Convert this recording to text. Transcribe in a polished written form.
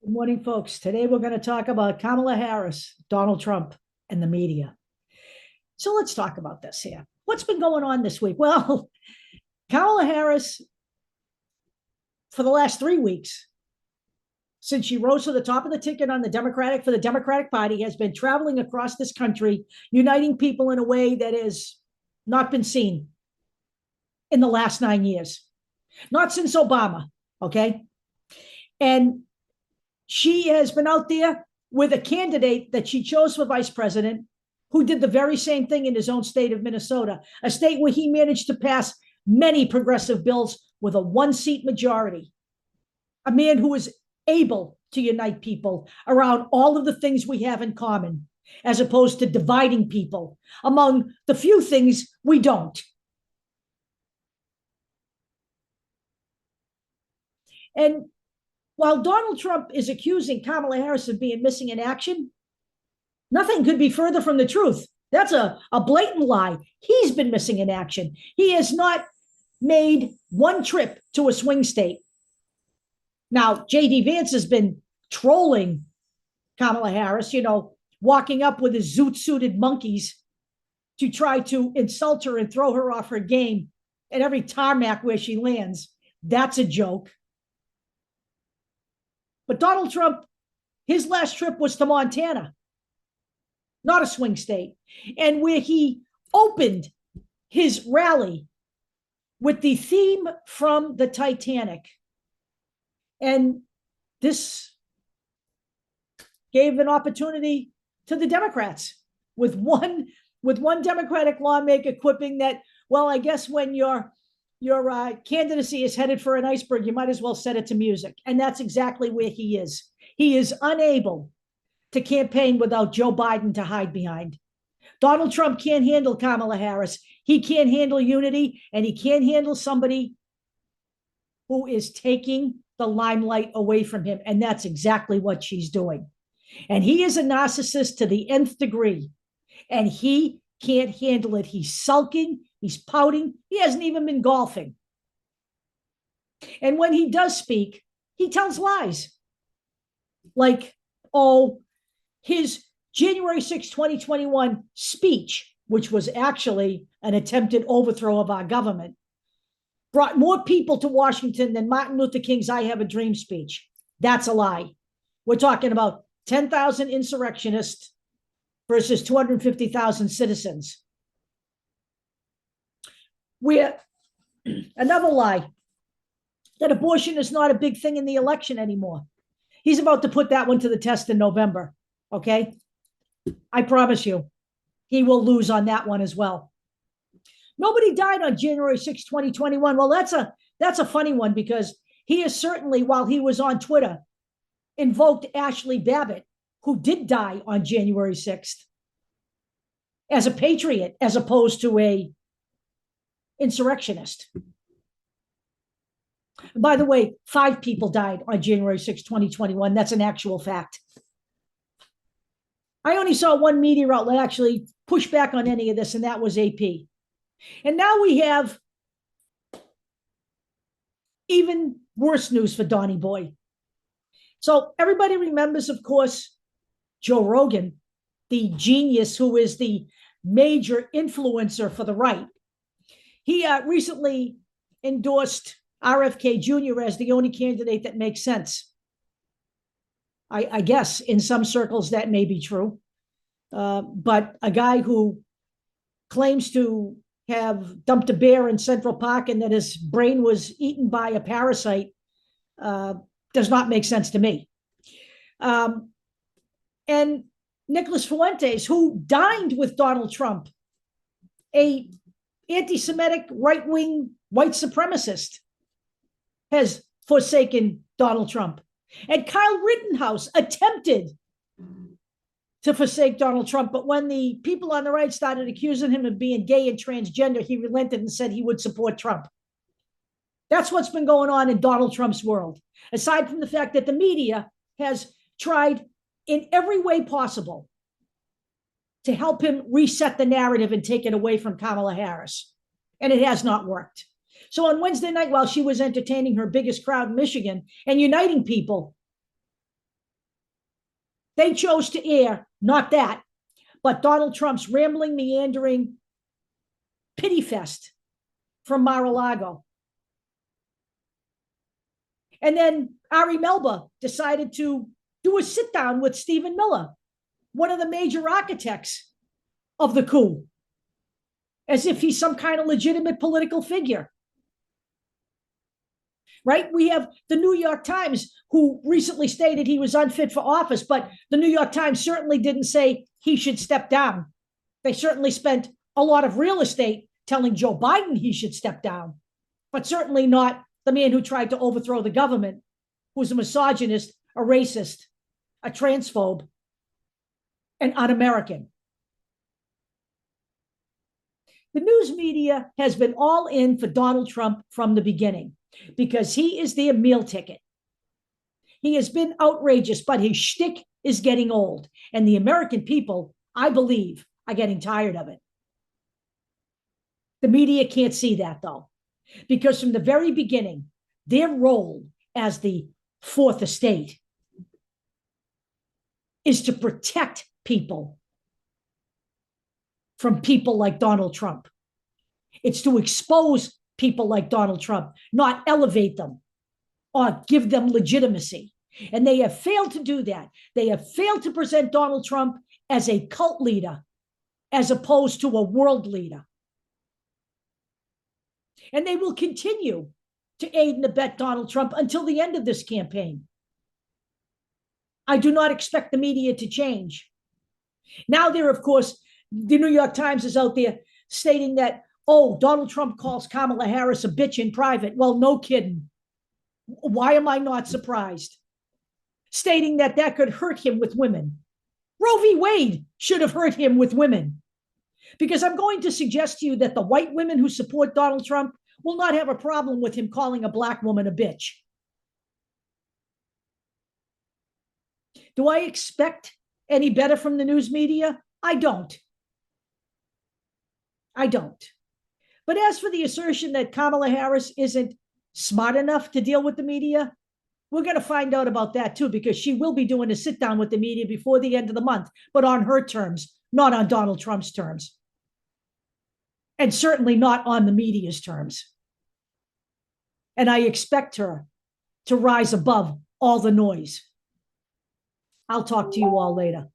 Good morning, folks. Today we're going to talk about Kamala Harris, Donald Trump, and the media. So let's talk about this here. What's been going on this week? Well, Kamala Harris, for the last 3 weeks, since she rose to the top of the ticket on the Democratic Party, has been traveling across this country, uniting people in a way that has not been seen in the last 9 years. Not since Obama, okay? And she has been out there with a candidate that she chose for vice president who did the very same thing in his own state of Minnesota, a state where he managed to pass many progressive bills with a one-seat majority. A man who is able to unite people around all of the things we have in common, as opposed to dividing people among the few things we don't. And while Donald Trump is accusing Kamala Harris of being missing in action, nothing could be further from the truth. That's a blatant lie. He's been missing in action. He has not made one trip to a swing state. Now, J.D. Vance has been trolling Kamala Harris, walking up with his zoot-suited monkeys to try to insult her and throw her off her game at every tarmac where she lands. That's a joke. But Donald Trump, his last trip was to Montana, not a swing state, and where he opened his rally with the theme from the Titanic. And this gave an opportunity to the Democrats with one Democratic lawmaker quipping that, well, I guess when your candidacy is headed for an iceberg, you might as well set it to music. And that's exactly where he is. He is unable to campaign without Joe Biden to hide behind. Donald Trump can't handle Kamala Harris. He can't handle unity, and he can't handle somebody who is taking the limelight away from him. And that's exactly what she's doing. And he is a narcissist to the nth degree, and he can't handle it. He's sulking. He's pouting. He hasn't even been golfing. And when he does speak, he tells lies. Like, his January 6, 2021 speech, which was actually an attempted overthrow of our government, brought more people to Washington than Martin Luther King's I Have a Dream speech. That's a lie. We're talking about 10,000 insurrectionists versus 250,000 citizens. Another lie, that abortion is not a big thing in the election anymore. He's about to put that one to the test in November, okay? I promise you, he will lose on that one as well. Nobody died on January 6, 2021. Well, that's a funny one, because he has certainly, while he was on Twitter, invoked Ashley Babbitt, who did die on January 6th, as a patriot, as opposed to a insurrectionist. By the way, 5 people died on January 6, 2021. That's an actual fact. I only saw one media outlet actually push back on any of this, and that was AP. And now we have even worse news for Donnie Boy. So everybody remembers, of course, Joe Rogan, the genius who is the major influencer for the right. He recently endorsed RFK Jr. as the only candidate that makes sense. I guess in some circles that may be true. But a guy who claims to have dumped a bear in Central Park and that his brain was eaten by a parasite does not make sense to me. And Nicholas Fuentes, who dined with Donald Trump, a anti-Semitic right-wing white supremacist, has forsaken Donald Trump. And Kyle Rittenhouse attempted to forsake Donald Trump, but when the people on the right started accusing him of being gay and transgender, he relented and said he would support Trump. That's what's been going on in Donald Trump's world, aside from the fact that the media has tried in every way possible to help him reset the narrative and take it away from Kamala Harris. And it has not worked. So on Wednesday night, while she was entertaining her biggest crowd in Michigan and uniting people, They chose to air not that, but Donald Trump's rambling, meandering pity fest from Mar-a-Lago. And then Ari Melba decided to do a sit down with Stephen Miller, one of the major architects of the coup, as if he's some kind of legitimate political figure. Right? We have the New York Times, who recently stated he was unfit for office, but the New York Times certainly didn't say he should step down. They certainly spent a lot of real estate telling Joe Biden he should step down, but certainly not the man who tried to overthrow the government, who's a misogynist, a racist, a transphobe, and un-American. The news media has been all in for Donald Trump from the beginning because he is their meal ticket. He has been outrageous, but his shtick is getting old. And the American people, I believe, are getting tired of it. The media can't see that, though, because from the very beginning, their role as the fourth estate is to protect people from people like Donald Trump. It's to expose people like Donald Trump, not elevate them or give them legitimacy. And they have failed to do that. They have failed to present Donald Trump as a cult leader, as opposed to a world leader. And they will continue to aid and abet Donald Trump until the end of this campaign. I do not expect the media to change. Now there, of course, the New York Times is out there stating that, oh, Donald Trump calls Kamala Harris a bitch in private. Well, no kidding. Why am I not surprised? Stating that that could hurt him with women. Roe v. Wade should have hurt him with women. Because I'm going to suggest to you that the white women who support Donald Trump will not have a problem with him calling a black woman a bitch. Do I expect any better from the news media? I don't. But as for the assertion that Kamala Harris isn't smart enough to deal with the media, we're going to find out about that too, because she will be doing a sit down with the media before the end of the month, but on her terms, not on Donald Trump's terms. And certainly not on the media's terms. And I expect her to rise above all the noise. I'll talk to you all later.